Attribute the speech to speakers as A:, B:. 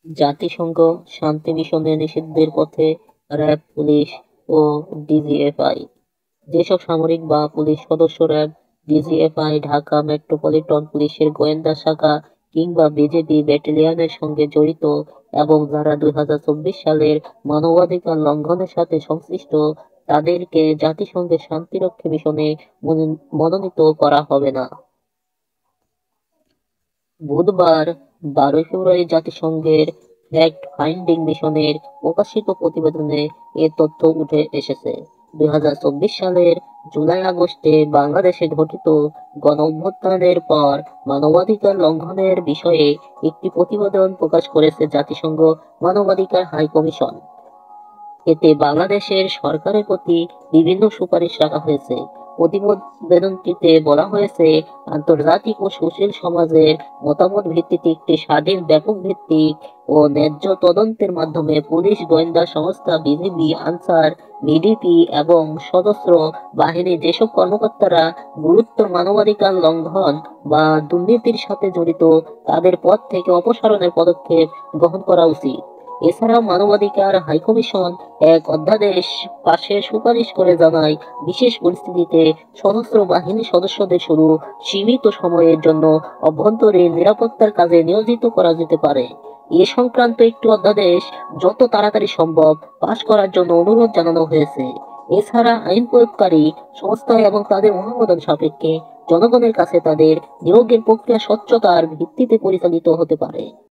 A: জাতিসংঘ শান্তি মিশনে নিষিদ্ধের পথে র্যাব, পুলিশ ও ডিজিএফআই। যেসব সামরিক বা পুলিশ সদস্য র্যাব, ডিজিএফআই, ঢাকা মেট্রোপলিটন পুলিশের গোয়েন্দা শাখা কিংবা বিজেপি ব্যাটালিয়নের সঙ্গে জড়িত এবং যারা 2024 সালের মানবাধিকার লঙ্ঘনের সাথে সংশ্লিষ্ট, তাদেরকে জাতিসংঘের শান্তিরক্ষী মিশনে মনোনীত করা হবে না। বুধবার 12 ফেব্রুয়ারি জাতিসংঘের ফ্যাক্ট ফাইন্ডিং মিশনের প্রকাশিত প্রতিবেদনে এ তথ্য উঠে এসেছে। 2024 সালের জুলাই-আগস্টে বাংলাদেশে ঘটিত গণঅভ্যুত্থানের পর মানবাধিকার লঙ্ঘনের বিষয়ে একটি প্রতিবেদন প্রকাশ করেছে জাতিসংঘ মানবাধিকার হাই কমিশন। এতে বাংলাদেশের সরকারের প্রতি বিভিন্ন সুপারিশ রাখা হয়েছে। প্রতিবেদনটিতে বলা হয়েছে, আন্তর্জাতিক ও সুশীল সমাজের মতামত ভিত্তিতে একটি স্বাধীন, ব্যাপক ভিত্তিক ও ন্যায্য তদন্তের মাধ্যমে পুলিশ, গোয়েন্দা সংস্থা, বিজিবি, আনসার, ভিডিপি এবং সশস্ত্র বাহিনীর যেসব কর্মকর্তারা গুরুতর মানবাধিকার লঙ্ঘন বা দুর্নীতির সাথে জড়িত, তাদের পদ থেকে অপসারণের পদক্ষেপ গ্রহণ করা উচিত। এছাড়াও মানবাধিকার হাইকমিশন এক অধ্যাদেশ পাশের সুপারিশ করে জানায়, বিশেষ পরিস্থিতিতে সশস্ত্র বাহিনীর সদস্যদের শুধু সীমিত সময়ের জন্য অভ্যন্তরীণ নিরাপত্তার কাজে নিয়োজিত করা যেতে পারে। এ সংক্রান্ত একটি অধ্যাদেশ যত তাড়াতাড়ি সম্ভব পাশ করার জন্য অনুরোধ জানানো হয়েছে। এছাড়া আইন প্রয়োগকারী সংস্থা এবং তাদের অনুমোদন সাপেক্ষে জনগণের কাছে তাদের নিয়োগের প্রক্রিয়া স্বচ্ছতার ভিত্তিতে পরিচালিত হতে পারে।